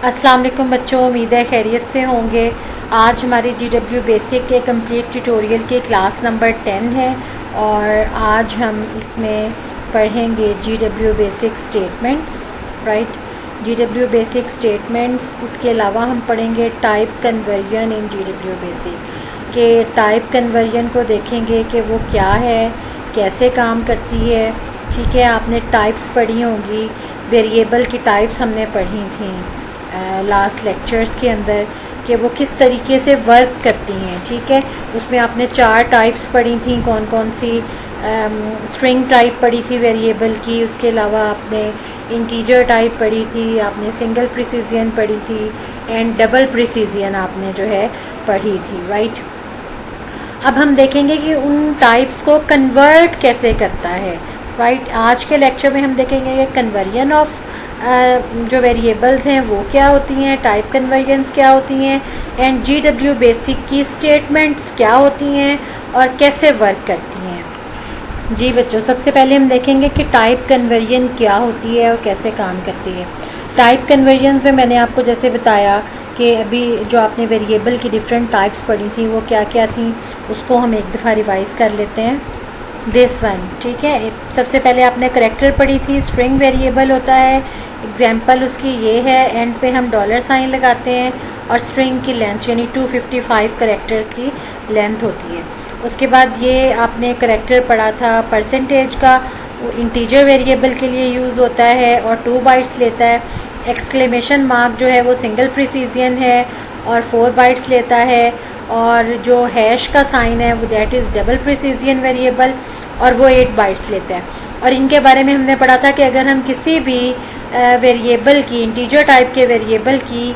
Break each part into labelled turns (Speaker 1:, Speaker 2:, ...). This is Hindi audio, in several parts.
Speaker 1: अस्सलाम वालेकुम बच्चों, उम्मीद है खैरियत से होंगे। आज हमारी GW बेसिक के कंप्लीट ट्यूटोरियल के क्लास नंबर 10 है और आज हम इसमें पढ़ेंगे GW basic statements, right. GW basic statements, इसके अलावा हम पढ़ेंगे type conversion in GW basic के टाइप कन्वर्जन को देखेंगे कि वो क्या है, कैसे काम करती है। ठीक है, आपने टाइप्स पढ़ी होंगी, वेरिएबल की टाइप्स हमने पढ़ी थी लास्ट लेक्चर्स के अंदर कि वो किस तरीके से वर्क करती हैं। ठीक है, उसमें आपने 4 टाइप्स पढ़ी थी, कौन कौन सी। स्ट्रिंग टाइप पढ़ी थी वेरिएबल की, उसके अलावा आपने इंटीजर टाइप पढ़ी थी, आपने सिंगल प्रिसीजन पढ़ी थी एंड डबल प्रिसीजन आपने जो है पढ़ी थी, राइट। अब हम देखेंगे कि उन टाइप्स को कन्वर्ट कैसे करता है, राइट। आज के लेक्चर में हम देखेंगे कि कन्वर्जन ऑफ जो वेरिएबल्स हैं वो क्या होती हैं, टाइप कन्वर्जन्स क्या होती हैं एंड GW बेसिक की स्टेटमेंट्स क्या होती हैं और कैसे वर्क करती हैं। जी बच्चों, सबसे पहले हम देखेंगे कि टाइप कन्वर्जन क्या होती है और कैसे काम करती है। टाइप कन्वर्जन्स में मैंने आपको जैसे बताया कि अभी जो आपने वेरिएबल की डिफरेंट टाइप्स पढ़ी थी वो क्या क्या थी, उसको हम एक दफ़ा रिवाइज कर लेते हैं। दिस वन, ठीक है। सबसे पहले आपने करैक्टर पढ़ी थी, स्ट्रिंग वेरिएबल होता है, एग्जाम्पल उसकी ये है, एंड पे हम $साइन लगाते हैं और स्ट्रिंग की लेंथ यानी 255 करैक्टर्स की लेंथ होती है। उसके बाद ये आपने करैक्टर पढ़ा था परसेंटेज का, वो इंटीजर वेरिएबल के लिए यूज़ होता है और 2 बाइट्स लेता है। एक्सक्लेमेशन मार्क जो है वो सिंगल प्रिसीजन है और 4 बाइट्स लेता है, और जो हैश का साइन है वो that is double precision variable और वो 8 बाइट्स लेता है। और इनके बारे में हमने पढ़ा था कि अगर हम किसी भी वेरिएबल की, इंटीजर टाइप के वेरिएबल की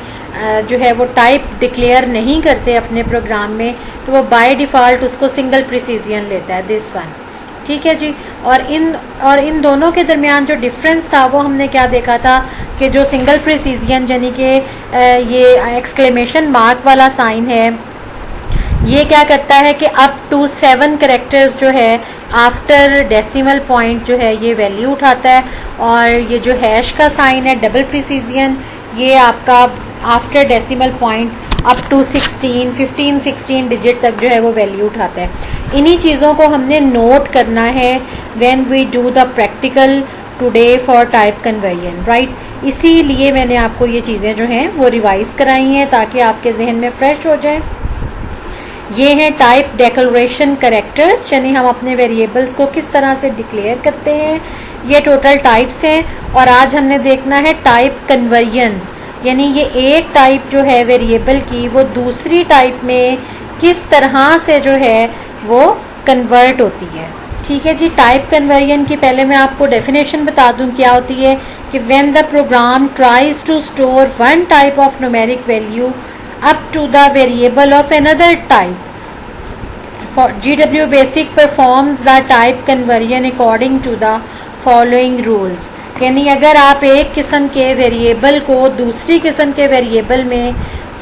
Speaker 1: जो है वो टाइप डिक्लेयर नहीं करते अपने प्रोग्राम में, तो वो बाय डिफ़ॉल्ट उसको सिंगल प्रिसीजन लेता है, दिस वन। ठीक है जी। और इन दोनों के दरमियान जो डिफरेंस था वो हमने क्या देखा था कि जो सिंगल प्रिसीजन यानी कि ये एक्सक्लेमेशन मार्क वाला साइन है, ये क्या करता है कि अप टू 7 कैरेक्टर्स जो है आफ्टर डेसिमल पॉइंट जो है ये वैल्यू उठाता है, और ये जो हैश का साइन है डबल प्रिसीजन, ये आपका after decimal point up to 16 digit तक जो है वो वैल्यू उठाता है। इन्हीं चीज़ों को हमने नोट करना है when we do the practical today for type conversion, right. इसीलिए मैंने आपको ये चीज़ें जो हैं वो रिवाइज कराई हैं ताकि आपके जहन में फ्रेश हो जाए। ये हैं टाइप डिक्लेरेशन कैरेक्टर्स, यानी हम अपने वेरिएबल्स को किस तरह से डिक्लेयर करते हैं। ये टोटल टाइप्स हैं और आज हमने देखना है टाइप कन्वर्जन्स, यानी ये एक टाइप जो है वेरिएबल की वो दूसरी टाइप में किस तरह से जो है वो कन्वर्ट होती है। ठीक है जी। टाइप कन्वर्जन की पहले मैं आपको डेफिनेशन बता दूं क्या होती है कि when the program tries to store one type of numeric value up to the variable of another type, GW basic performs the type conversion according to the following rules। यानी अगर आप एक किस्म के वेरिएबल को दूसरी किस्म के वेरिएबल में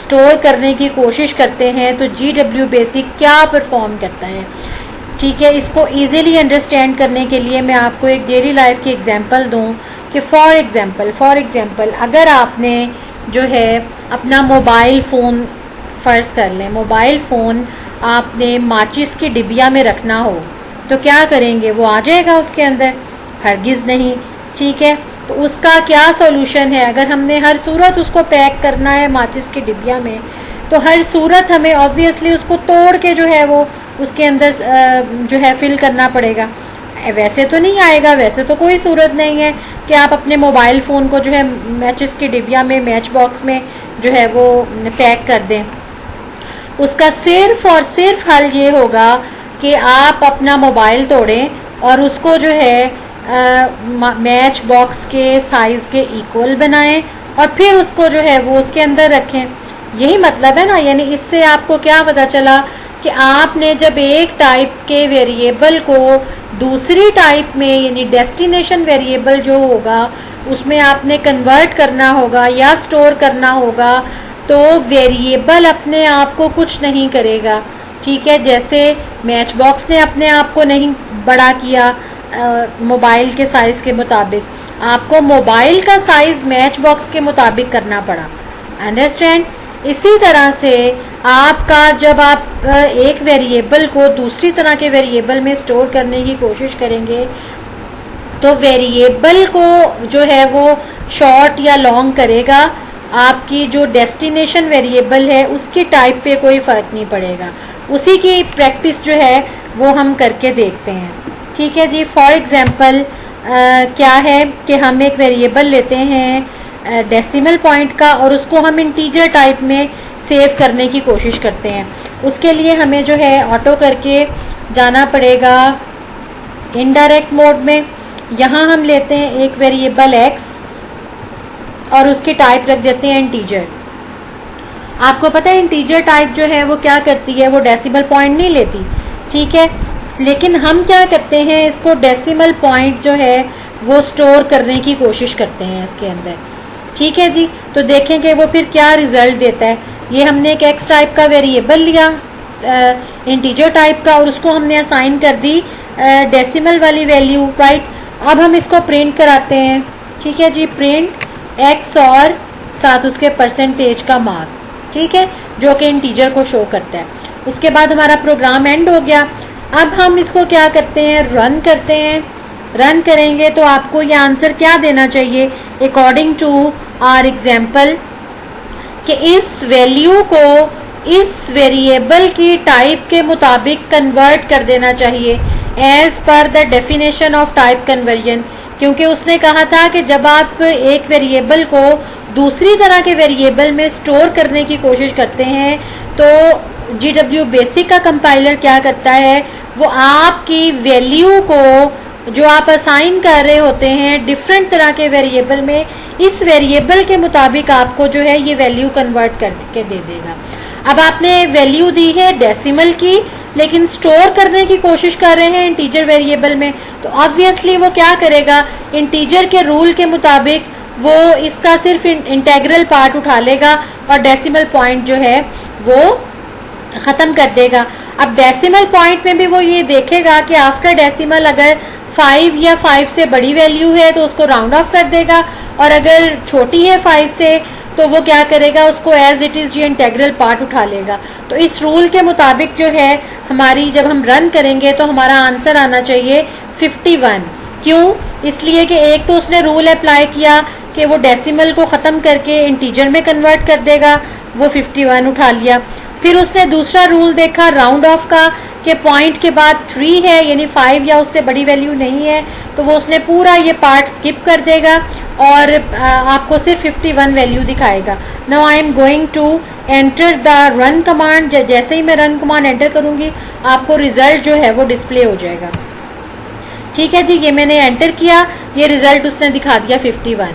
Speaker 1: स्टोर करने की कोशिश करते हैं तो GW बेसिक क्या परफॉर्म करता है। ठीक है, इसको इजीली अंडरस्टैंड करने के लिए मैं आपको एक डेली लाइफ की एग्जांपल दूं कि फॉर एग्जांपल अगर आपने जो है अपना मोबाइल फ़ोन, फ़र्ज़ कर लें मोबाइल फ़ोन आपने माचिस की डिबिया में रखना हो तो क्या करेंगे, वो आ जाएगा उसके अंदर? हरगिज़ नहीं। ठीक है, तो उसका क्या सॉल्यूशन है? अगर हमने हर सूरत उसको पैक करना है माचिस की डिबिया में तो हर सूरत हमें ऑब्वियसली उसको तोड़ के जो है वो उसके अंदर जो है फिल करना पड़ेगा। वैसे तो नहीं आएगा, वैसे तो कोई सूरत नहीं है कि आप अपने मोबाइल फ़ोन को जो है मैचेस की डिबिया में, मैच बॉक्स में जो है वो पैक कर दें। उसका सिर्फ और सिर्फ हल ये होगा कि आप अपना मोबाइल तोड़ें और उसको जो है मैच बॉक्स के साइज़ के इक्वल बनाएं और फिर उसको जो है वो उसके अंदर रखें। यही मतलब है ना। यानी इससे आपको क्या पता चला कि आपने जब एक टाइप के वेरिएबल को दूसरी टाइप में, यानी डेस्टिनेशन वेरिएबल जो होगा उसमें आपने कन्वर्ट करना होगा या स्टोर करना होगा, तो वेरिएबल अपने आप को कुछ नहीं करेगा। ठीक है, जैसे मैच बॉक्स ने अपने आप को नहीं बड़ा किया मोबाइल के साइज़ के मुताबिक, आपको मोबाइल का साइज मैच बॉक्स के मुताबिक करना पड़ा। अंडरस्टैंड? इसी तरह से आपका जब आप एक वेरिएबल को दूसरी तरह के वेरिएबल में स्टोर करने की कोशिश करेंगे तो वेरिएबल को जो है वो शॉर्ट या लॉन्ग करेगा, आपकी जो डेस्टिनेशन वेरिएबल है उसकी टाइप पे कोई फर्क नहीं पड़ेगा। उसी की प्रैक्टिस जो है वो हम करके देखते हैं। ठीक है जी। फॉर एग्जांपल क्या है कि हम एक वेरिएबल लेते हैं डेसिमल पॉइंट का और उसको हम इंटीजर टाइप में सेव करने की कोशिश करते हैं। उसके लिए हमें जो है ऑटो करके जाना पड़ेगा इनडायरेक्ट मोड में। यहाँ हम लेते हैं एक वेरिएबल x और उसकी टाइप रख देते हैं इंटीजर। आपको पता है इंटीजर टाइप जो है वो क्या करती है, वो डेसिमल पॉइंट नहीं लेती। ठीक है, लेकिन हम क्या करते हैं, इसको डेसिमल पॉइंट जो है वो स्टोर करने की कोशिश करते हैं इसके अंदर। ठीक है जी। तो देखेंगे वो फिर क्या रिजल्ट देता है। ये हमने एक एक्स टाइप का वेरिएबल लिया इंटीजर टाइप का और उसको हमने असाइन कर दी डेसिमल वाली वैल्यू, राइट। अब हम इसको प्रिंट कराते हैं। ठीक है जी। प्रिंट एक्स और साथ उसके परसेंटेज का मार्क, ठीक है, जो कि इंटीजर को शो करता है। उसके बाद हमारा प्रोग्राम एंड हो गया। अब हम इसको क्या करते हैं, रन करते हैं। रन करेंगे तो आपको ये आंसर क्या देना चाहिए अकॉर्डिंग टू आवर एग्जाम्पल, कि इस वैल्यू को इस वेरिएबल की टाइप के मुताबिक कन्वर्ट कर देना चाहिए as per the definition of type conversion. क्योंकि उसने कहा था कि जब आप एक वेरिएबल को दूसरी तरह के वेरिएबल में स्टोर करने की कोशिश करते हैं तो GW बेसिक का कंपाइलर क्या करता है, वो आपकी वैल्यू को जो आप असाइन कर रहे होते हैं डिफरेंट तरह के वेरिएबल में, इस वेरिएबल के मुताबिक आपको जो है ये वैल्यू कन्वर्ट करके दे देगा। अब आपने वैल्यू दी है डेसिमल की, लेकिन स्टोर करने की कोशिश कर रहे हैं इंटीजर वेरिएबल में, तो ऑब्वियसली वो क्या करेगा, इंटीजर के रूल के मुताबिक वो इसका सिर्फ इंटेग्रल पार्ट उठा लेगा और डेसिमल पॉइंट जो है वो खत्म कर देगा। अब डेसिमल पॉइंट में भी वो ये देखेगा कि आफ्टर डेसिमल अगर 5 या 5 से बड़ी वैल्यू है तो उसको राउंड ऑफ कर देगा, और अगर छोटी है 5 से तो वो क्या करेगा, उसको एज इट इज ये इंटेग्रल पार्ट उठा लेगा। तो इस रूल के मुताबिक जो है हमारी जब हम रन करेंगे तो हमारा आंसर आना चाहिए 51। क्यों? इसलिए कि एक तो उसने रूल अप्लाई किया कि वो डेसिमल को ख़त्म करके इंटीजर में कन्वर्ट कर देगा, वो 51 उठा लिया। फिर उसने दूसरा रूल देखा राउंड ऑफ का कि पॉइंट के बाद 3 है, यानी 5 या उससे बड़ी वैल्यू नहीं है, तो वो उसने पूरा ये पार्ट स्किप कर देगा और आपको सिर्फ 51 वैल्यू दिखाएगा। Now I am going to enter the run command. जैसे ही मैं रन कमांड एंटर करूंगी आपको रिजल्ट जो है वो डिस्प्ले हो जाएगा। ठीक है जी, ये मैंने एंटर किया, ये रिजल्ट उसने दिखा दिया 51,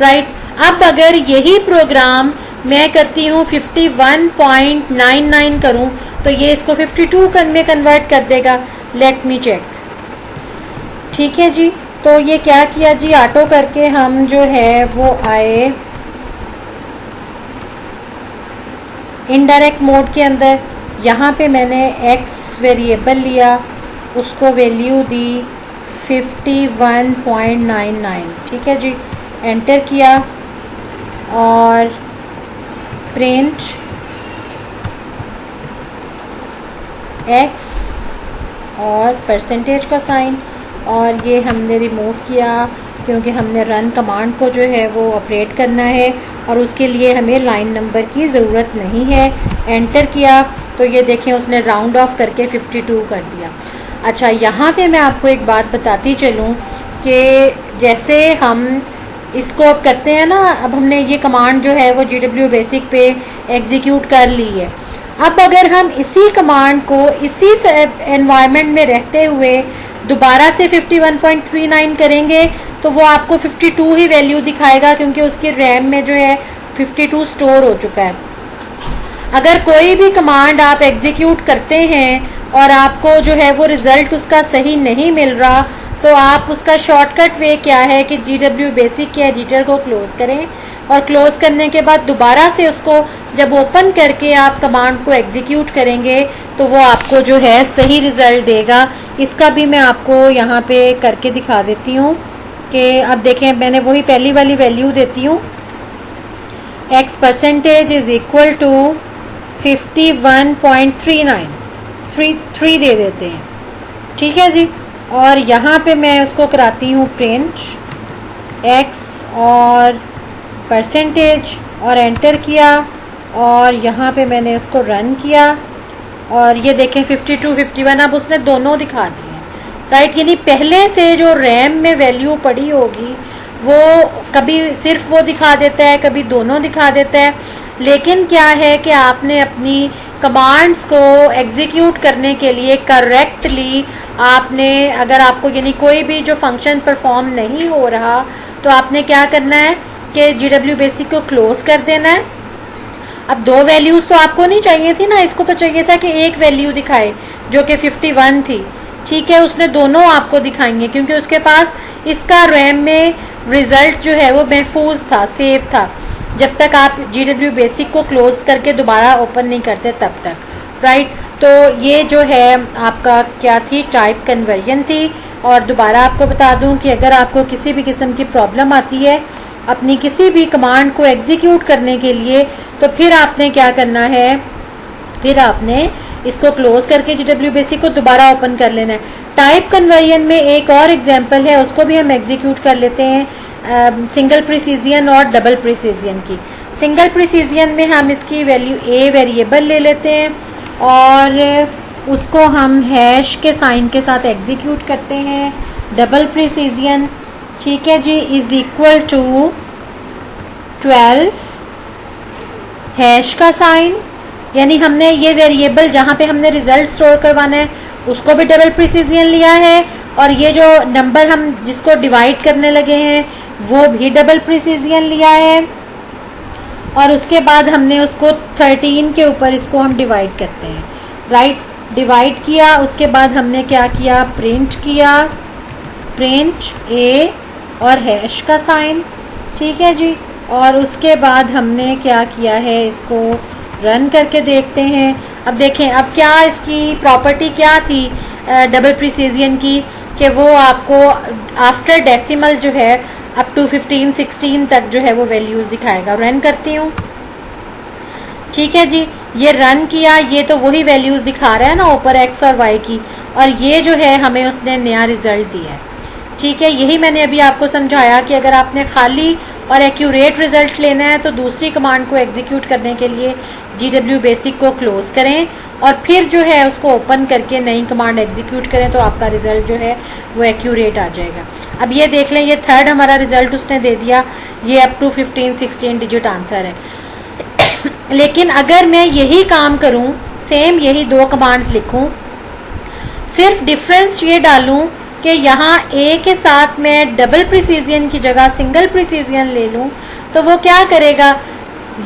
Speaker 1: राइट। अब अगर यही प्रोग्राम मैं करती हूँ 51.99 करूँ तो ये इसको 52 में कन्वर्ट कर देगा। Let me check. ठीक है जी, तो ये क्या किया जी, ऑटो करके हम जो है वो आए इनडायरेक्ट मोड के अंदर। यहाँ पे मैंने x वेरिएबल लिया, उसको वैल्यू दी 51.99। ठीक है जी, एंटर किया और प्रिंट x और परसेंटेज का साइन, और ये हमने रिमूव किया क्योंकि हमने रन कमांड को जो है वो ऑपरेट करना है और उसके लिए हमें लाइन नंबर की ज़रूरत नहीं है। एंटर किया तो ये देखें उसने राउंड ऑफ करके 52 कर दिया। अच्छा, यहाँ पे मैं आपको एक बात बताती चलूँ कि जैसे हम इसको अब करते हैं ना, अब हमने ये कमांड जो है वो GW बेसिक पे एग्जीक्यूट कर ली है। अब अगर हम इसी कमांड को इसी एनवायरनमेंट में रहते हुए दोबारा से 51.39 करेंगे तो वो आपको 52 ही वैल्यू दिखाएगा, क्योंकि उसकी रैम में जो है 52 स्टोर हो चुका है। अगर कोई भी कमांड आप एग्जीक्यूट करते हैं और आपको जो है वो रिजल्ट उसका सही नहीं मिल रहा, तो आप उसका शॉर्टकट वे क्या है कि GW बेसिक के एडिटर को क्लोज करें और क्लोज करने के बाद दोबारा से उसको जब ओपन करके आप कमांड को एग्जीक्यूट करेंगे तो वो आपको जो है सही रिजल्ट देगा। इसका भी मैं आपको यहाँ पे करके दिखा देती हूँ। कि अब देखें मैंने वही पहली वाली वैल्यू देती हूँ, x percentage is equal to 51.39 दे देते हैं, ठीक है जी। और यहाँ पे मैं उसको कराती हूँ प्रिंट x और परसेंटेज और एंटर किया और यहाँ पे मैंने उसको रन किया और ये देखें 52 51 अब उसने दोनों दिखा दिए हैं, राइट। यानी पहले से जो रैम में वैल्यू पड़ी होगी वो कभी सिर्फ वो दिखा देता है, कभी दोनों दिखा देता है, लेकिन क्या है कि आपने अपनी कमांड्स को एग्जीक्यूट करने के लिए करेक्टली आपने, अगर आपको यानी कोई भी जो फंक्शन परफॉर्म नहीं हो रहा तो आपने क्या करना है कि GW बेसिक को क्लोज कर देना है। अब दो वैल्यूज तो आपको नहीं चाहिए थी ना, इसको तो चाहिए था कि एक वैल्यू दिखाए जो कि 51 थी, ठीक है। उसने दोनों आपको दिखाएंगे क्योंकि उसके पास इसका रैम में रिजल्ट जो है वो महफूज था, सेव था, जब तक आप GW बेसिक को क्लोज करके दोबारा ओपन नहीं करते तब तक, राइट। तो ये जो है आपका क्या थी, टाइप कन्वर्जन थी। और दोबारा आपको बता दूं कि अगर आपको किसी भी किस्म की प्रॉब्लम आती है अपनी किसी भी कमांड को एग्जीक्यूट करने के लिए तो फिर आपने क्या करना है, फिर आपने इसको क्लोज करके GW बेसिक को दोबारा ओपन कर लेना है। टाइप कन्वर्जन में एक और एग्जांपल है, उसको भी हम एग्जीक्यूट कर लेते हैं, सिंगल प्रिसीजन और डबल प्रिसीजन की। सिंगल प्रिसीजन में हम इसकी वैल्यू a वेरिएबल ले लेते हैं और उसको हम हैश के साइन के साथ एग्जीक्यूट करते हैं। डबल प्रिसीजन, ठीक है जी, इज इक्वल टू 12 हैश का साइन, यानी हमने ये वेरिएबल जहां पे हमने रिजल्ट स्टोर करवाना है उसको भी डबल प्रिसीजन लिया है और ये जो नंबर हम जिसको डिवाइड करने लगे हैं वो भी डबल प्रिसीजन लिया है और उसके बाद हमने उसको 13 के ऊपर इसको हम डिवाइड करते हैं, राइट। डिवाइड किया, उसके बाद हमने क्या किया, प्रिंट किया, प्रिंट a और हैश का साइन, ठीक है जी। और उसके बाद हमने क्या किया है, इसको रन करके देखते हैं। अब देखें अब क्या इसकी प्रॉपर्टी क्या थी डबल प्रिसीजन की, कि वो आपको आफ्टर डेसिमल जो है अप टू 15 16 तक जो है वो वैल्यूज दिखाएगा। रन करती हूँ, ठीक है जी, ये रन किया, ये तो वही वैल्यूज दिखा रहा है ना ऊपर x और y की, और ये जो है हमें उसने नया रिजल्ट दिया है, ठीक है। यही मैंने अभी आपको समझाया कि अगर आपने खाली और एक्यूरेट रिजल्ट लेना है तो दूसरी कमांड को एग्जीक्यूट करने के लिए GW बेसिक को क्लोज करें और फिर जो है उसको ओपन करके नई कमांड एग्जीक्यूट करें तो आपका रिजल्ट जो है वो एक्यूरेट आ जाएगा। अब ये देख लें, ये थर्ड हमारा रिजल्ट उसने दे दिया, ये अप टू 15 16 डिजिट आंसर है। लेकिन अगर मैं यही काम करूं, सेम यही दो कमांड्स लिखूं, सिर्फ डिफरेंस ये डालूं कि यहाँ a के साथ मैं डबल प्रिसीजन की जगह सिंगल प्रिसीजन ले लूं तो वो क्या करेगा,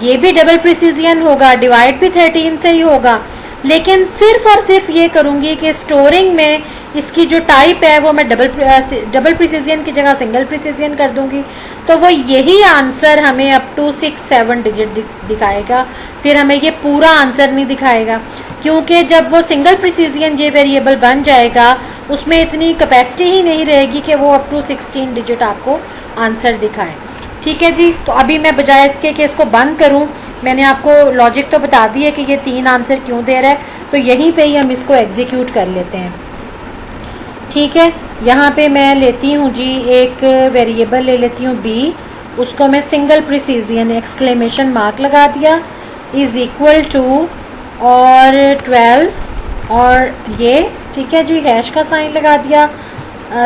Speaker 1: ये भी डबल प्रिसीजन होगा, डिवाइड भी 13 से ही होगा, लेकिन सिर्फ और सिर्फ ये करूंगी कि स्टोरिंग में इसकी जो टाइप है वो मैं डबल प्रिसीजन की जगह सिंगल प्रिसीजन कर दूंगी तो वो यही आंसर हमें अप टू 6 7 डिजिट दिखाएगा, फिर हमें ये पूरा आंसर नहीं दिखाएगा, क्योंकि जब वो सिंगल प्रिसीजन ये वेरिएबल बन जाएगा उसमें इतनी कैपेसिटी ही नहीं रहेगी कि वो अप टू 16 डिजिट आपको आंसर दिखाए, ठीक है जी। तो अभी मैं बजाय इसके कि इसको बंद करूं, मैंने आपको लॉजिक तो बता दी है कि ये 3 आंसर क्यों दे रहा है, तो यहीं पे ही हम इसको एग्जीक्यूट कर लेते हैं, ठीक है। यहाँ पे मैं लेती हूँ जी एक वेरिएबल ले लेती हूँ b, उसको मैं सिंगल प्रिसीजन एक्सक्लेमेशन मार्क लगा दिया, इज इक्वल टू और 12 और ये, ठीक है जी, हैश का साइन लगा दिया,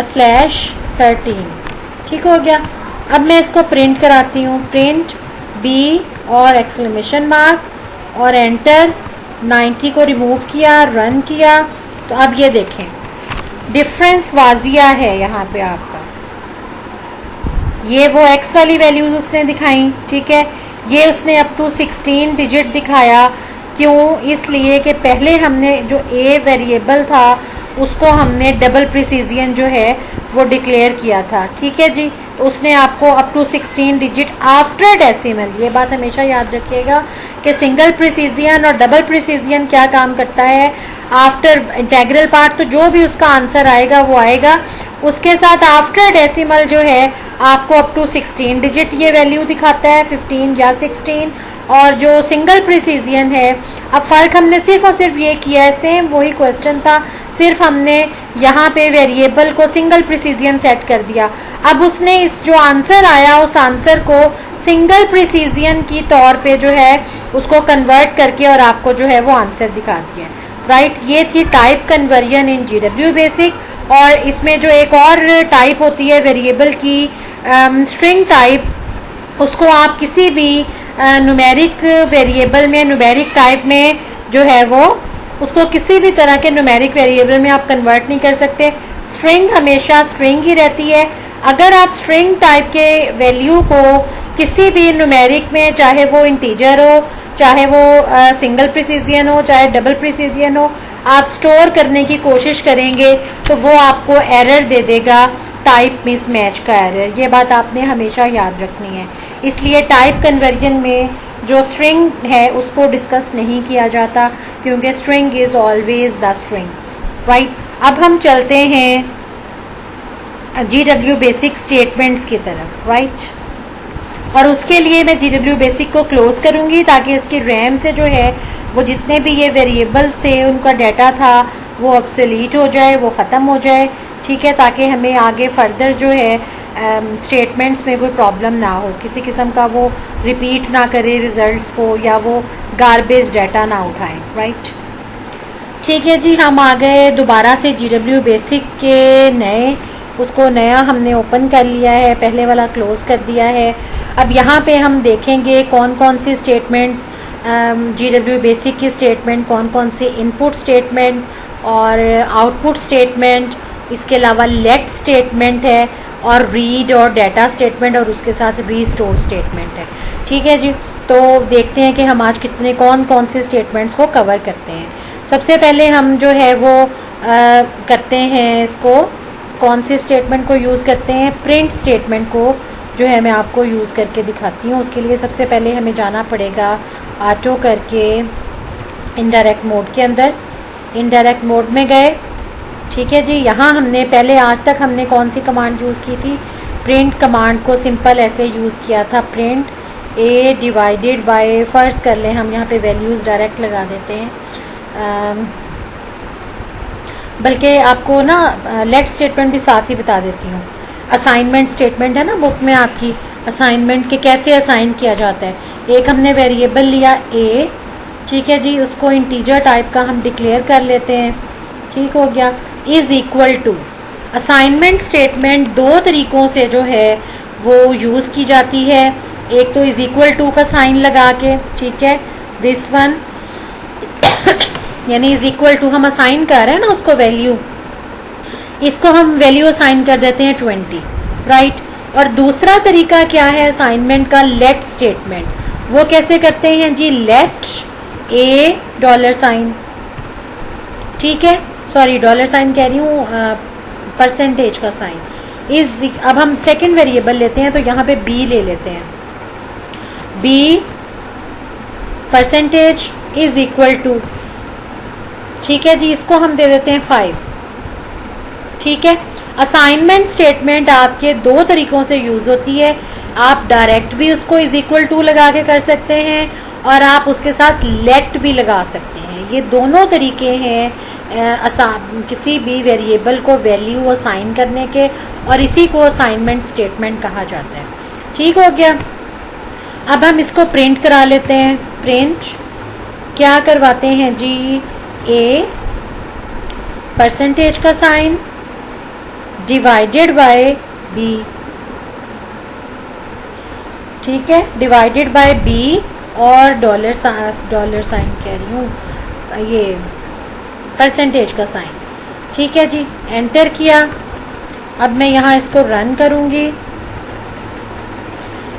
Speaker 1: /13, ठीक हो गया। अब मैं इसको प्रिंट कराती हूँ, प्रिंट b और एक्सक्लेमेशन मार्क और एंटर, 90 को रिमूव किया, रन किया, तो अब ये देखें डिफरेंस वाजिया है यहाँ पे आपका, ये वो x वाली वैल्यूज उसने दिखाई, ठीक है, ये उसने अप टू 16 डिजिट दिखाया, क्यों, इसलिए कि पहले हमने जो a वेरिएबल था उसको हमने डबल प्रिसीजन जो है वो डिक्लेयर किया था, ठीक है जी। उसने आपको up to 16 digit after decimal, ये बात हमेशा याद रखिएगा कि सिंगल प्रिसीजन और डबल प्रिसीजन क्या काम करता है, आफ्टर इंटेग्रल पार्ट तो जो भी उसका आंसर आएगा वो आएगा, उसके साथ आफ्टर डेसिमल जो है आपको अप टू 16 डिजिट ये वैल्यू दिखाता है, 15 या 16। और जो सिंगल प्रिसीजन है, अब फ़र्क हमने सिर्फ और सिर्फ ये किया है, सेम वही क्वेश्चन था, सिर्फ हमने यहाँ पे वेरिएबल को सिंगल प्रिसीजन सेट कर दिया। अब उसने इस जो आंसर आया उस आंसर को सिंगल प्रिसीजन की तौर पे जो है उसको कन्वर्ट करके और आपको जो है वो आंसर दिखा दिया, राइट। ये थी type conversion in GW basic. और इसमें जो एक और टाइप होती है वेरिएबल की, स्ट्रिंग टाइप, उसको आप किसी भी न्यूमेरिक वेरिएबल में, न्यूमेरिक टाइप में जो है वो उसको किसी भी तरह के न्यूमेरिक वेरिएबल में आप कन्वर्ट नहीं कर सकते। स्ट्रिंग हमेशा स्ट्रिंग ही रहती है। अगर आप स्ट्रिंग टाइप के वैल्यू को किसी भी न्यूमेरिक में, चाहे वो इंटीजर हो, चाहे वो सिंगल प्रिसीजन हो, चाहे डबल प्रिसीजन हो, आप स्टोर करने की कोशिश करेंगे तो वो आपको एरर दे देगा, टाइप मिसमैच का एरर। ये बात आपने हमेशा याद रखनी है। इसलिए टाइप कन्वर्जन में जो स्ट्रिंग है उसको डिस्कस नहीं किया जाता, क्योंकि string is always the string, right. अब हम चलते हैं GW बेसिक स्टेटमेंट्स की तरफ, राइट। और उसके लिए मैं GW बेसिक को क्लोज करूंगी ताकि इसकी रैम से जो है वो जितने भी ये वेरिएबल्स थे उनका डाटा था वो ऑब्सोलीट हो जाए, वो ख़त्म हो जाए, ठीक है, ताकि हमें आगे फर्दर जो है स्टेटमेंट्स में कोई प्रॉब्लम ना हो, किसी किस्म का वो रिपीट ना करे रिजल्ट्स को, या वो गार्बेज डाटा ना उठाएं, राइट। ठीक है जी, हम आ गए दोबारा से GW बेसिक के उसको नया हमने ओपन कर लिया है, पहले वाला क्लोज कर दिया है। अब यहाँ पे हम देखेंगे कौन कौन सी स्टेटमेंट्स GW बेसिक की स्टेटमेंट, कौन कौन सी इनपुट स्टेटमेंट और आउटपुट स्टेटमेंट, इसके अलावा लेट स्टेटमेंट है और रीड और डाटा स्टेटमेंट और उसके साथ रीस्टोर स्टेटमेंट है, ठीक है जी। तो देखते हैं कि हम आज कौन कौन से स्टेटमेंट्स को कवर करते हैं। सबसे पहले हम जो है वो करते हैं इसको, कौन से स्टेटमेंट को यूज़ करते हैं, प्रिंट स्टेटमेंट को जो है मैं आपको यूज़ करके दिखाती हूँ। उसके लिए सबसे पहले हमें जाना पड़ेगा ऑटो करके इनडायरेक्ट मोड के अंदर। इनडायरेक्ट मोड में गए, ठीक है जी। यहाँ हमने पहले आज तक हमने कौन सी कमांड यूज़ की थी, प्रिंट कमांड को सिंपल ऐसे यूज़ किया था, प्रिंट A डिवाइडेड बाय, फ़र्ज़ कर लें हम यहाँ पे वैल्यूज़ डायरेक्ट लगा देते हैं, बल्कि आपको ना लेट स्टेटमेंट भी साथ ही बता देती हूँ। असाइनमेंट स्टेटमेंट है ना बुक में आपकी, असाइनमेंट के कैसे असाइन किया जाता है। एक हमने वेरिएबल लिया A, ठीक है जी, उसको इंटीजर टाइप का हम डिक्लेयर कर लेते हैं, ठीक हो गया, is equal to. Assignment statement दो तरीक़ों से जो है वो यूज़ की जाती है। एक तो इज़ इक्वल टू का साइन लगा के, ठीक है, दिस वन यानी इज इक्वल टू हम असाइन कर रहे हैं ना उसको वैल्यू, इसको हम वैल्यू असाइन कर देते हैं 20, राइट। और दूसरा तरीका क्या है असाइनमेंट का, लेट स्टेटमेंट। वो कैसे करते हैं जी, लेट A डॉलर साइन, ठीक है, सॉरी डॉलर साइन कह रही हूँ, परसेंटेज का साइन इज। अब हम सेकंड वेरिएबल लेते हैं तो यहाँ पे B ले लेते हैं, B percentage is equal to, ठीक है जी, इसको हम दे देते हैं 5, ठीक है। असाइनमेंट स्टेटमेंट आपके दो तरीकों से यूज होती है। आप डायरेक्ट भी उसको इज इक्वल टू लगा के कर सकते हैं और आप उसके साथ लेट भी लगा सकते हैं। ये दोनों तरीके हैं किसी भी वेरिएबल को वैल्यू असाइन करने के, और इसी को असाइनमेंट स्टेटमेंट कहा जाता है, ठीक हो गया। अब हम इसको प्रिंट करा लेते हैं। प्रिंट क्या करवाते हैं जी, A परसेंटेज का साइन डिवाइडेड बाय B, ठीक है, डिवाइडेड बाय B और डॉलर साइन कह रही हूँ, ये परसेंटेज का साइन, ठीक है जी। एंटर किया। अब मैं यहाँ इसको रन करूँगी,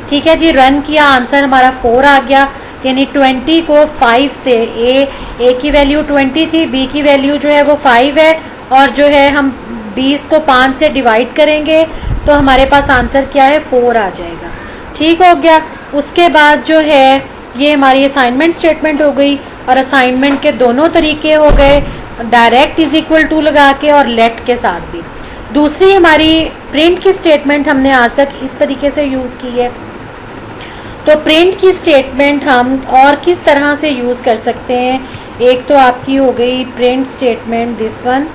Speaker 1: ठीक है जी, रन किया, आंसर हमारा 4 आ गया। यानी 20 को 5 से, A की वैल्यू 20 थी, B की वैल्यू जो है वो 5 है, और जो है हम 20 को 5 से डिवाइड करेंगे तो हमारे पास आंसर क्या है, 4 आ जाएगा, ठीक हो गया। उसके बाद जो है ये हमारी असाइनमेंट स्टेटमेंट हो गई, और असाइनमेंट के दोनों तरीके हो गए, डायरेक्ट इज इक्वल टू लगा के और लेट के साथ भी। दूसरी हमारी प्रिंट की स्टेटमेंट हमने आज तक इस तरीके से यूज की है। तो प्रिंट की स्टेटमेंट हम और किस तरह से यूज कर सकते हैं, एक तो आपकी हो गई प्रिंट स्टेटमेंट दिस वन,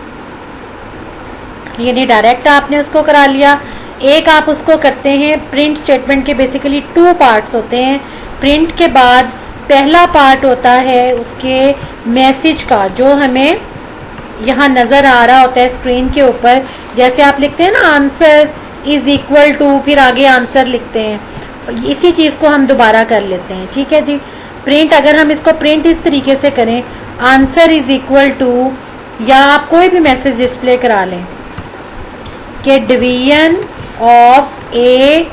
Speaker 1: यानी डायरेक्ट आपने उसको करा लिया। एक आप उसको करते हैं, प्रिंट स्टेटमेंट के बेसिकली 2 पार्ट्स होते हैं। प्रिंट के बाद पहला पार्ट होता है उसके मैसेज का, जो हमें यहाँ नजर आ रहा होता है स्क्रीन के ऊपर। जैसे आप लिखते हैं ना आंसर इज इक्वल टू, फिर आगे आंसर लिखते हैं, इसी चीज को हम दोबारा कर लेते हैं। ठीक है जी। प्रिंट, अगर हम इसको प्रिंट इस तरीके से करें, आंसर इज इक्वल टू, या आप कोई भी मैसेज डिस्प्ले करा लें कि division of A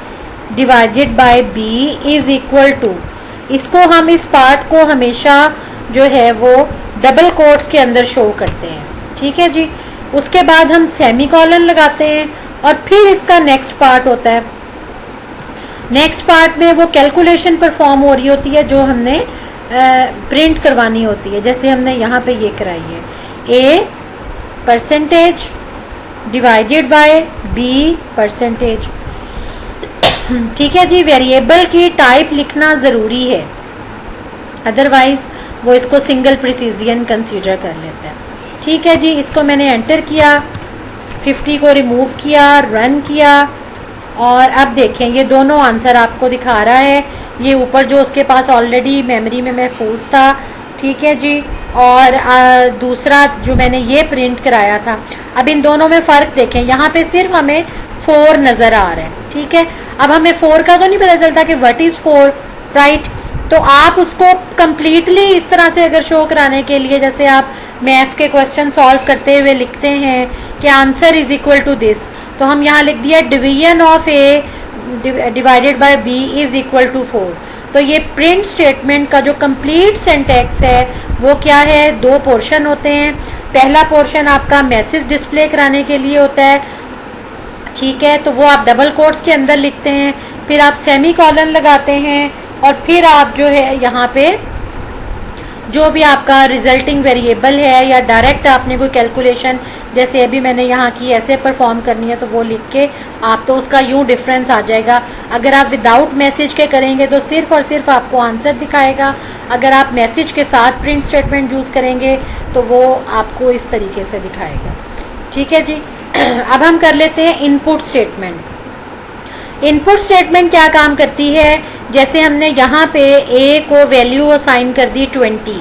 Speaker 1: divided by B is equal to, इसको हम इस पार्ट को हमेशा जो है वो डबल कोट्स के अंदर शो करते हैं। ठीक है जी। उसके बाद हम सेमीकोलन लगाते हैं और फिर इसका नेक्स्ट पार्ट होता है। नेक्स्ट पार्ट में वो कैलकुलेशन परफॉर्म हो रही होती है जो हमने प्रिंट करवानी होती है। जैसे हमने यहाँ पे ये कराई है, A percentage divided by B percentage. ठीक है जी। वेरिएबल की टाइप लिखना जरूरी है, अदरवाइज वो इसको सिंगल प्रिसीजन कंसीडर कर लेता है। ठीक है जी। इसको मैंने एंटर किया, 50 को रिमूव किया, रन किया, और अब देखें ये दोनों आंसर आपको दिखा रहा है। ये ऊपर जो उसके पास ऑलरेडी मेमोरी में महफूज था। ठीक है जी। और दूसरा जो मैंने ये प्रिंट कराया था। अब इन दोनों में फ़र्क देखें, यहाँ पे सिर्फ हमें 4 नज़र आ रहा है। ठीक है। अब हमें 4 का तो नहीं पता चलता कि व्हाट इज़ 4, राइट। तो आप उसको कंप्लीटली इस तरह से अगर शो कराने के लिए, जैसे आप मैथ्स के क्वेश्चन सॉल्व करते हुए लिखते हैं कि answer is equal to this, तो हम यहाँ लिख दिया division of A divided by B is equal to 4। तो ये प्रिंट स्टेटमेंट का जो कंप्लीट सिंटैक्स है वो क्या है, 2 पोर्शन होते हैं। पहला पोर्शन आपका मैसेज डिस्प्ले कराने के लिए होता है। ठीक है। तो वो आप डबल कोट्स के अंदर लिखते हैं, फिर आप सेमीकोलन लगाते हैं, और फिर आप जो है यहाँ पे जो भी आपका रिजल्टिंग वेरिएबल है या डायरेक्ट आपने कोई कैलकुलेशन जैसे अभी मैंने यहाँ की ऐसे परफॉर्म करनी है तो वो लिख के आप, तो उसका यूं डिफरेंस आ जाएगा। अगर आप विदाउट मैसेज के करेंगे तो सिर्फ और सिर्फ आपको आंसर दिखाएगा। अगर आप मैसेज के साथ प्रिंट स्टेटमेंट यूज़ करेंगे तो वो आपको इस तरीके से दिखाएगा। ठीक है जी। अब हम कर लेते हैं इनपुट स्टेटमेंट। इनपुट स्टेटमेंट क्या काम करती है, जैसे हमने यहाँ पे a को वैल्यू असाइन कर दी 20,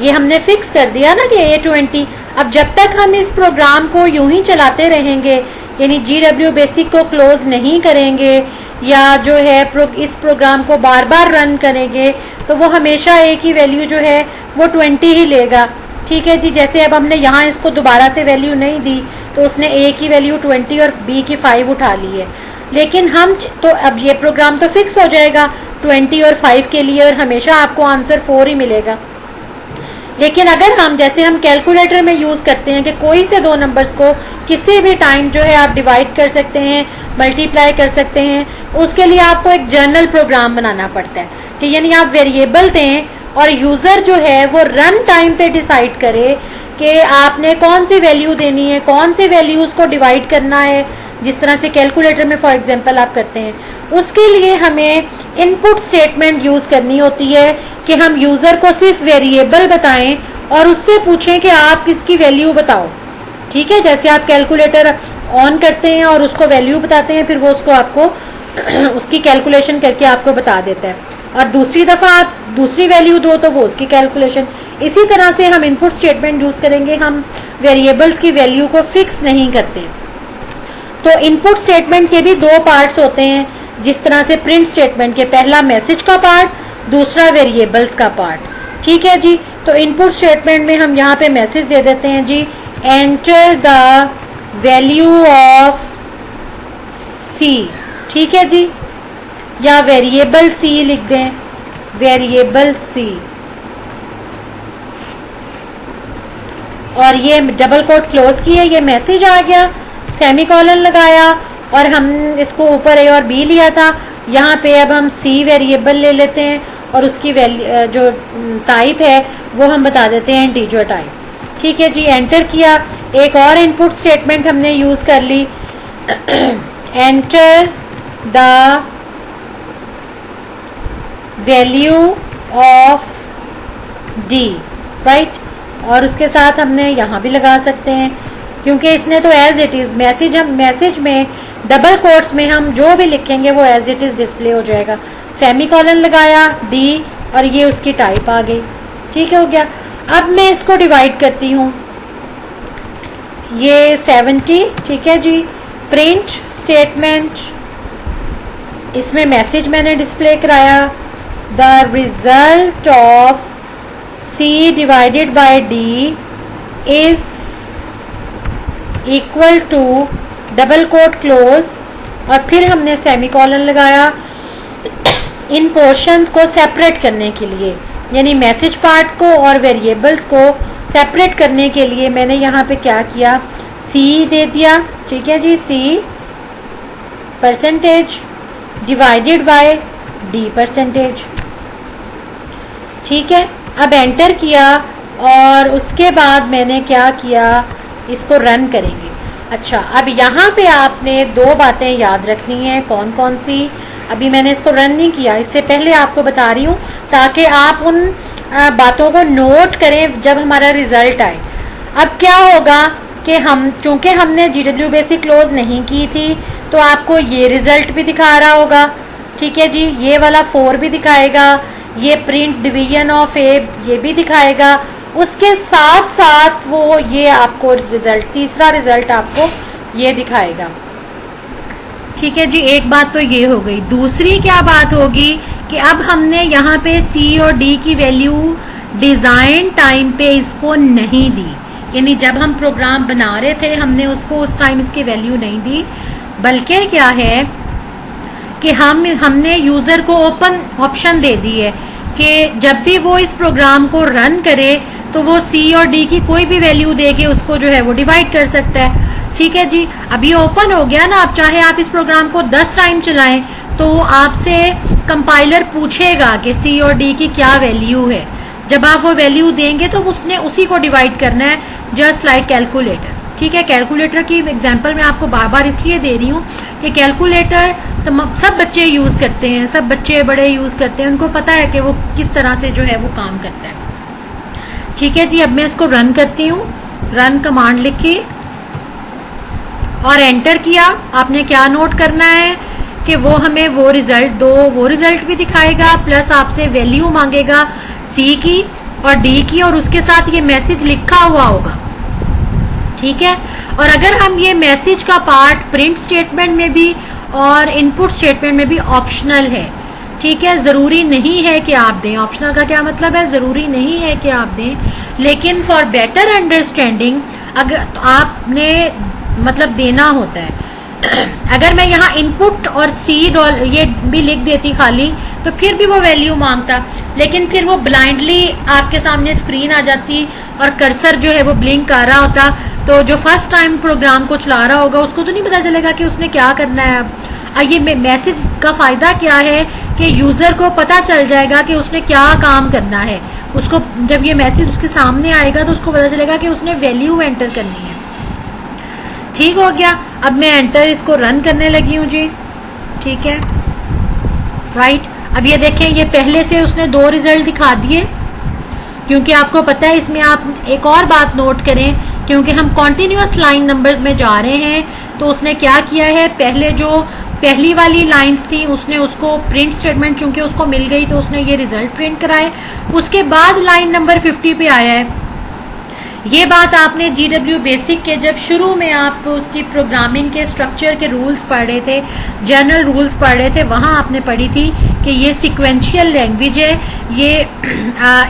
Speaker 1: ये हमने फिक्स कर दिया ना कि a 20। अब जब तक हम इस प्रोग्राम को यूं ही चलाते रहेंगे, यानी GW बेसिक को क्लोज नहीं करेंगे या जो है इस प्रोग्राम को बार बार रन करेंगे, तो वो हमेशा a की वैल्यू जो है वो 20 ही लेगा। ठीक है जी। जैसे अब हमने यहाँ इसको दोबारा से वैल्यू नहीं दी तो उसने a की वैल्यू 20 और b की 5 उठा ली है, लेकिन हम तो अब ये प्रोग्राम तो फिक्स हो जाएगा 20 और 5 के लिए, और हमेशा आपको आंसर 4 ही मिलेगा। लेकिन अगर हम जैसे हम कैलकुलेटर में यूज करते हैं कि कोई से 2 नंबर्स को किसी भी टाइम जो है आप डिवाइड कर सकते हैं, मल्टीप्लाई कर सकते हैं, उसके लिए आपको एक जर्नल प्रोग्राम बनाना पड़ता है कि यानी आप वेरिएबल दें और यूजर जो है वो रन टाइम पे डिसाइड करे कि आपने कौन सी वैल्यू देनी है, कौन सी वैल्यूज को डिवाइड करना है, जिस तरह से कैलकुलेटर में फॉर एग्जांपल आप करते हैं। उसके लिए हमें इनपुट स्टेटमेंट यूज करनी होती है कि हम यूजर को सिर्फ वेरिएबल बताएं और उससे पूछें कि आप इसकी वैल्यू बताओ। ठीक है। जैसे आप कैलकुलेटर ऑन करते हैं और उसको वैल्यू बताते हैं, फिर वो उसको आपको उसकी कैलकुलेशन करके आपको बता देता है, और दूसरी दफा आप दूसरी वैल्यू दो तो वो उसकी कैलकुलेशन। इसी तरह से हम इनपुट स्टेटमेंट यूज करेंगे, हम वेरिएबल्स की वैल्यू को फिक्स नहीं करते। तो इनपुट स्टेटमेंट के भी 2 पार्ट्स होते हैं, जिस तरह से प्रिंट स्टेटमेंट के पहला मैसेज का पार्ट, दूसरा वेरिएबल्स का पार्ट। ठीक है जी। तो इनपुट स्टेटमेंट में हम यहाँ पे मैसेज दे देते हैं जी, एंटर द वैल्यू ऑफ सी। ठीक है जी। या वेरिएबल सी लिख दें, वेरिएबल सी, और ये डबल कोट क्लोज किए, ये मैसेज आ गया, सेमीकोलन लगाया, और हम इसको ऊपर ए और बी लिया था, यहाँ पे अब हम सी वेरिएबल ले लेते हैं और उसकी वैल्यू जो टाइप है वो हम बता देते हैं इंटीजर टाइप। ठीक है जी। एंटर किया। एक और इनपुट स्टेटमेंट हमने यूज कर ली enter the value of D, right. और उसके साथ हमने यहाँ भी लगा सकते हैं, क्योंकि इसने तो एज इट इज मैसेज में डबल कोट्स में हम जो भी लिखेंगे वो एज इट इज डिस्प्ले हो जाएगा। सेमीकोलन लगाया डी और ये उसकी टाइप आ गई, ठीक हो गया। अब मैं इसको डिवाइड करती हूँ, ये 70, ठीक है जी। प्रिंट स्टेटमेंट, इसमें मैसेज मैंने डिस्प्ले कराया, the result of C divided by D is equal to double quote close, और फिर हमने सेमीकोलन लगाया इन पोर्शंस को सेपरेट करने के लिए, यानी मैसेज पार्ट को और वेरिएबल्स को सेपरेट करने के लिए मैंने यहाँ पे क्या किया, C दे दिया, ठीक है जी। C percentage divided by D percentage, ठीक है। अब एंटर किया और उसके बाद मैंने क्या किया, इसको रन करेंगे। अच्छा, अब यहाँ पे आपने दो बातें याद रखनी है। कौन कौन सी? अभी मैंने इसको रन नहीं किया, इससे पहले आपको बता रही हूँ ताकि आप उन बातों को नोट करें जब हमारा रिजल्ट आए। अब क्या होगा कि चूंकि हमने GW बेसिक क्लोज नहीं की थी तो आपको ये रिजल्ट भी दिखा रहा होगा, ठीक है जी। ये वाला 4 भी दिखाएगा, ये प्रिंट डिवीजन ऑफ ए ये भी दिखाएगा, उसके साथ साथ वो ये आपको रिजल्ट, तीसरा रिजल्ट आपको ये दिखाएगा, ठीक है जी। एक बात तो ये हो गई। दूसरी क्या बात होगी कि अब हमने यहाँ पे C और D की वैल्यू डिजाइन टाइम पे इसको नहीं दी, यानी जब हम प्रोग्राम बना रहे थे हमने उसको उस टाइम इसकी वैल्यू नहीं दी, बल्कि क्या है कि हमने यूजर को ओपन ऑप्शन दे दी है कि जब भी वो इस प्रोग्राम को रन करे तो वो C और D की कोई भी वैल्यू दे के उसको जो है वो डिवाइड कर सकता है, ठीक है जी। अभी ओपन हो गया ना, अब चाहे आप इस प्रोग्राम को 10 टाइम चलाएं तो आपसे कंपाइलर पूछेगा कि C और D की क्या वैल्यू है। जब आप वो वैल्यू देंगे तो उसने उसी को डिवाइड करना है, जस्ट लाइक कैलकुलेटर, ठीक है। कैलकुलेटर की एग्जांपल मैं आपको बार बार इसलिए दे रही हूँ कि कैलकुलेटर तो सब बच्चे यूज करते हैं, सब बच्चे बड़े यूज करते हैं, उनको पता है कि वो किस तरह से जो है वो काम करता है, ठीक है जी। अब मैं इसको रन करती हूँ, रन कमांड लिखी और एंटर किया। आपने क्या नोट करना है कि वो हमें वो रिजल्ट भी दिखाएगा, प्लस आपसे वैल्यू मांगेगा C की और D की, और उसके साथ ये मैसेज लिखा हुआ होगा, ठीक है। और अगर हम ये मैसेज का पार्ट प्रिंट स्टेटमेंट में भी और इनपुट स्टेटमेंट में भी ऑप्शनल है, ठीक है, जरूरी नहीं है कि आप दें। ऑप्शनल का क्या मतलब है, जरूरी नहीं है कि आप दें, लेकिन फॉर बेटर अंडरस्टैंडिंग अगर तो आपने मतलब देना होता है। अगर मैं यहाँ इनपुट और $C ये भी लिख देती खाली तो फिर भी वो वैल्यू मांगता, लेकिन फिर वो ब्लाइंडली आपके सामने स्क्रीन आ जाती और कर्सर जो है वो ब्लिंक कर रहा होता, तो जो फर्स्ट टाइम प्रोग्राम को चला रहा होगा उसको तो नहीं पता चलेगा कि उसने क्या करना है। अब ये मैसेज का फायदा क्या है कि यूजर को पता चल जाएगा कि उसने क्या काम करना है। उसको जब ये मैसेज उसके सामने आएगा तो उसको पता चलेगा कि उसने वैल्यू एंटर करनी है, ठीक हो गया। अब मैं एंटर इसको रन करने लगी हूँ जी, ठीक है, राइट। अब ये देखें, ये पहले से उसने 2 रिजल्ट दिखा दिए, क्योंकि आपको पता है इसमें आप एक और बात नोट करें, क्योंकि हम कॉन्टिन्यूअस लाइन नंबर्स में जा रहे हैं तो उसने क्या किया है, पहले जो पहली वाली लाइंस थी उसने उसको प्रिंट स्टेटमेंट चूंकि उसको मिल गई तो उसने ये रिजल्ट प्रिंट कराए। उसके बाद लाइन नंबर 50 पे आया है। ये बात आपने GW बेसिक के जब शुरू में आप उसकी प्रोग्रामिंग के स्ट्रक्चर के रूल्स पढ़ रहे थे, जनरल रूल्स पढ़ रहे थे, वहां आपने पढ़ी थी कि ये सिक्वेंशियल लैंग्वेज है, ये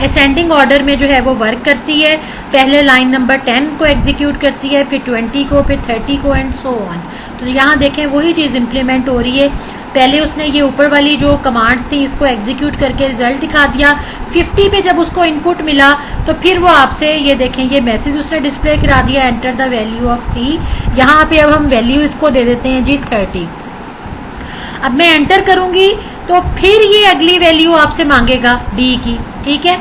Speaker 1: असेंडिंग ऑर्डर में जो है वो वर्क करती है। पहले लाइन नंबर 10 को एग्जीक्यूट करती है, फिर 20 को, फिर 30 को एंड सो ऑन। तो यहाँ देखें वही चीज इंप्लीमेंट हो रही है। पहले उसने ये ऊपर वाली जो कमांड्स थी इसको एग्जीक्यूट करके रिजल्ट दिखा दिया। 50 पे जब उसको इनपुट मिला तो फिर वो आपसे ये देखें ये मैसेज उसने डिस्प्ले करा दिया, enter the value of C। यहाँ पे अब हम वैल्यू इसको दे देते हैं जी 30। अब मैं एंटर करूंगी तो फिर ये अगली वैल्यू आपसे मांगेगा D की, ठीक है।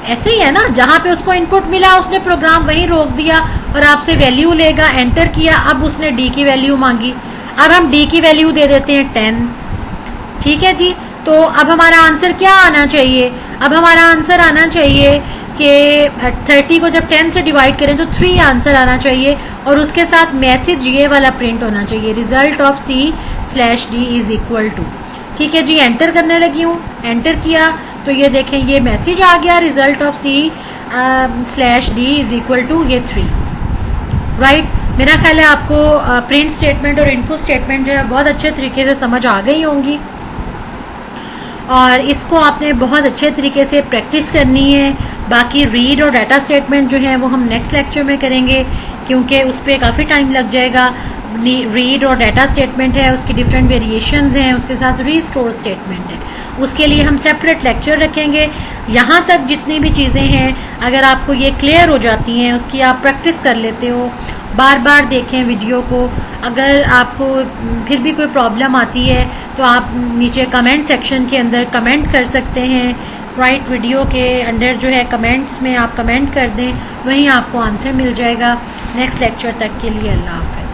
Speaker 1: ऐसे ही है ना, जहां पे उसको इनपुट मिला उसने प्रोग्राम वहीं रोक दिया और आपसे वैल्यू लेगा, एंटर किया, अब उसने डी की वैल्यू मांगी, अब हम डी की वैल्यू दे देते हैं 10। ठीक है जी, तो अब हमारा आंसर क्या आना चाहिए? अब हमारा आंसर आना चाहिए कि 30 को जब 10 से डिवाइड करें तो 3 आंसर आना चाहिए और उसके साथ मैसेज ये वाला प्रिंट होना चाहिए, result of C/D is equal to. ठीक है जी, एंटर करने लगी हूँ, एंटर किया तो ये देखें ये मैसेज आ गया, result of C/D is equal to ये 3। राइट, मेरा ख्याल है आपको प्रिंट स्टेटमेंट और इनपुट स्टेटमेंट जो है बहुत अच्छे तरीके से समझ आ गई होंगी और इसको आपने बहुत अच्छे तरीके से प्रैक्टिस करनी है। बाकी रीड और डाटा स्टेटमेंट जो है वो हम नेक्स्ट लेक्चर में करेंगे क्योंकि उस पर काफ़ी टाइम लग जाएगा। रीड और डाटा स्टेटमेंट है, उसकी डिफरेंट वेरिएशंस हैं, उसके साथ रीस्टोर स्टेटमेंट है, उसके लिए हम सेपरेट लेक्चर रखेंगे। यहाँ तक जितनी भी चीज़ें हैं अगर आपको ये क्लियर हो जाती हैं, उसकी आप प्रैक्टिस कर लेते हो, बार बार देखें वीडियो को। अगर आपको फिर भी कोई प्रॉब्लम आती है तो आप नीचे कमेंट सेक्शन के अंदर कमेंट कर सकते हैं। राइट, वीडियो के अंदर जो है कमेंट्स में आप कमेंट कर दें, वहीं आपको आंसर मिल जाएगा। नेक्स्ट लेक्चर तक के लिए अल्लाह हाफ़िज़।